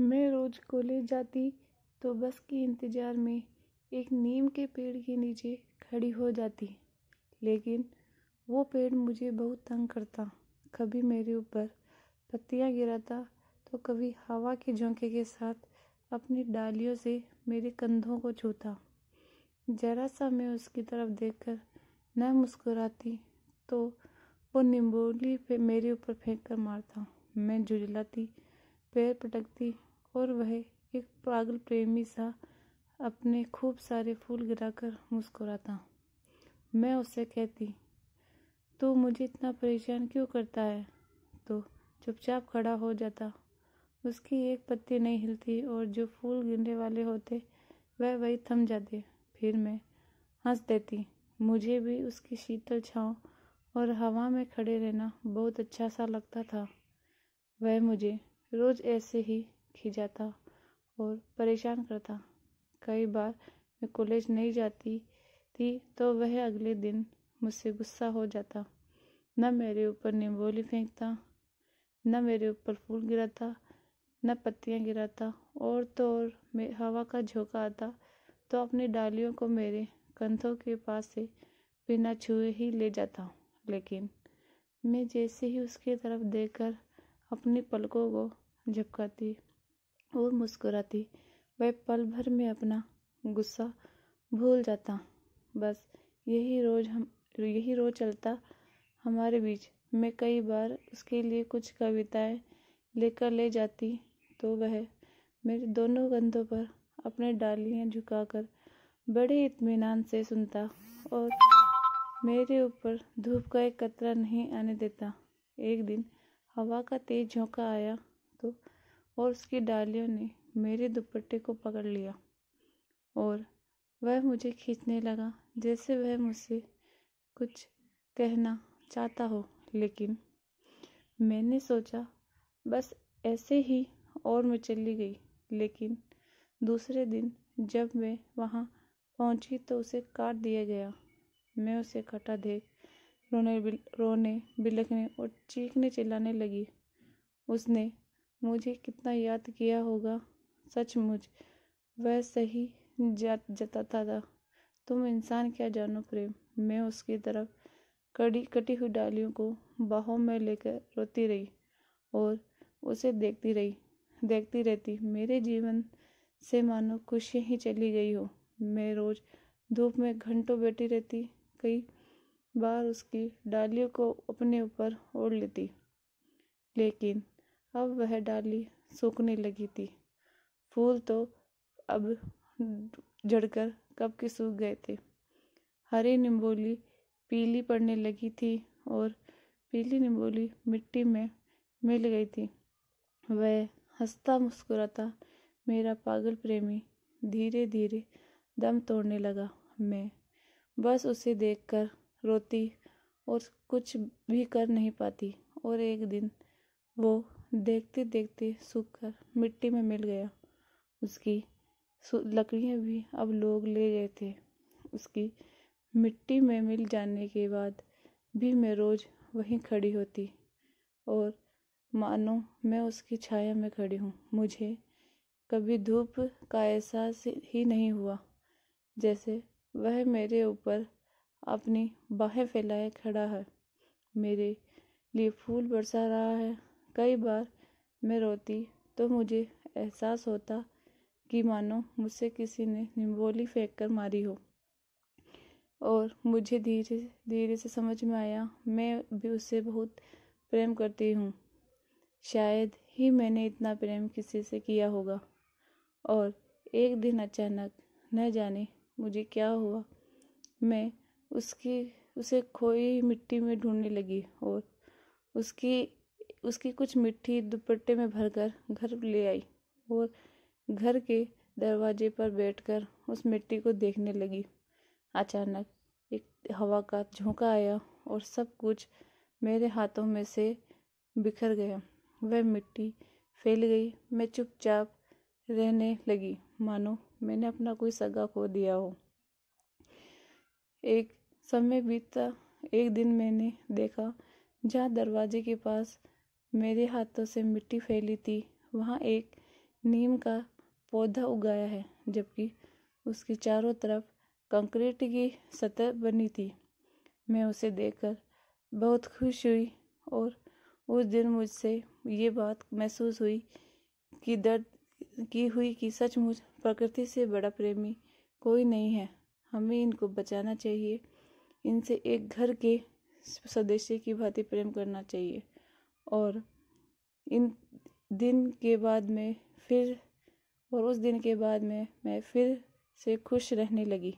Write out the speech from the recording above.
मैं रोज कॉलेज जाती तो बस के इंतजार में एक नीम के पेड़ के नीचे खड़ी हो जाती, लेकिन वो पेड़ मुझे बहुत तंग करता। कभी मेरे ऊपर पत्तियां गिराता तो कभी हवा के झोंके के साथ अपनी डालियों से मेरे कंधों को छूता। जरा सा मैं उसकी तरफ देखकर न मुस्कुराती तो वो निम्बोली पे मेरे ऊपर फेंक कर मारता। मैं झुंझलाती, पैर पटकती और वह एक पागल प्रेमी सा अपने खूब सारे फूल गिराकर मुस्कुराता। मैं उससे कहती, तू मुझे इतना परेशान क्यों करता है? तो चुपचाप खड़ा हो जाता। उसकी एक पत्ती नहीं हिलती और जो फूल गिरने वाले होते वह वही थम जाते। फिर मैं हंस देती। मुझे भी उसकी शीतल छांव और हवा में खड़े रहना बहुत अच्छा सा लगता था। वह मुझे रोज ऐसे ही खिंचाता और परेशान करता। कई बार मैं कॉलेज नहीं जाती थी तो वह अगले दिन मुझसे गुस्सा हो जाता। न मेरे ऊपर निम्बोली फेंकता, न मेरे ऊपर फूल गिराता, न पत्तियां गिराता, और तो और हवा का झोंका आता तो अपनी डालियों को मेरे कंधों के पास से बिना छुए ही ले जाता। लेकिन मैं जैसे ही उसकी तरफ देखकर अपनी पलकों को झपकाती और मुस्कुराती, वह पल भर में अपना गुस्सा भूल जाता। बस यही रोज चलता हमारे बीच। मैं कई बार उसके लिए कुछ कविताएं लेकर ले जाती तो वह मेरे दोनों कंधों पर अपने डालियां झुकाकर बड़े इत्मीनान से सुनता और मेरे ऊपर धूप का एक कतरा नहीं आने देता। एक दिन हवा का तेज झोंका आया तो और उसकी डालियों ने मेरे दुपट्टे को पकड़ लिया और वह मुझे खींचने लगा, जैसे वह मुझसे कुछ कहना चाहता हो। लेकिन मैंने सोचा बस ऐसे ही, और मैं चली गई। लेकिन दूसरे दिन जब मैं वहां पहुंची तो उसे काट दिया गया। मैं उसे कटा देख रोने बिलखने और चीखने चिल्लाने लगी। उसने मुझे कितना याद किया होगा। सचमुच वह सही जताता था। तुम इंसान क्या जानो प्रेम। मैं उसकी तरफ कटी हुई डालियों को बाहों में लेकर रोती रही और उसे देखती रहती। मेरे जीवन से मानो खुशियां ही चली गई हो। मैं रोज धूप में घंटों बैठी रहती, कई बार उसकी डालियों को अपने ऊपर ओढ़ लेती, लेकिन अब वह डाली सूखने लगी थी। फूल तो अब झड़कर कब के सूख गए थे। हरी निम्बोली पीली पड़ने लगी थी और पीली निम्बोली मिट्टी में मिल गई थी। वह हंसता मुस्कुराता मेरा पागल प्रेमी धीरे धीरे दम तोड़ने लगा। मैं बस उसे देखकर रोती और कुछ भी कर नहीं पाती। और एक दिन वो देखते देखते सूखकर मिट्टी में मिल गया। उसकी लकड़ियां भी अब लोग ले गए थे। उसकी मिट्टी में मिल जाने के बाद भी मैं रोज वहीं खड़ी होती और मानो मैं उसकी छाया में खड़ी हूँ। मुझे कभी धूप का एहसास ही नहीं हुआ, जैसे वह मेरे ऊपर अपनी बाहें फैलाए खड़ा है, मेरे लिए फूल बरसा रहा है। कई बार मैं रोती तो मुझे एहसास होता कि मानो मुझसे किसी ने निम्बोली फेंक कर मारी हो, और मुझे धीरे धीरे से समझ में आया मैं भी उससे बहुत प्रेम करती हूँ। शायद ही मैंने इतना प्रेम किसी से किया होगा। और एक दिन अचानक न जाने मुझे क्या हुआ, मैं उसे खोई मिट्टी में ढूंढने लगी और उसकी कुछ मिट्टी दुपट्टे में भरकर घर ले आई और घर के दरवाजे पर बैठकर उस मिट्टी को देखने लगी। अचानक एक हवा का झोंका आया और सब कुछ मेरे हाथों में से बिखर गया। वह मिट्टी फैल गई। मैं चुपचाप रहने लगी, मानो मैंने अपना कोई सगा खो दिया हो। एक समय बीता। एक दिन मैंने देखा जहाँ दरवाजे के पास मेरे हाथों से मिट्टी फैली थी, वहाँ एक नीम का पौधा उगाया है, जबकि उसकी चारों तरफ कंक्रीट की सतह बनी थी। मैं उसे देखकर बहुत खुश हुई और उस दिन मुझसे ये बात महसूस हुई कि सचमुच प्रकृति से बड़ा प्रेमी कोई नहीं है। हमें इनको बचाना चाहिए, इनसे एक घर के सदस्य की भांति प्रेम करना चाहिए। और इन दिन के बाद में फिर और उस दिन के बाद में मैं फिर से खुश रहने लगी।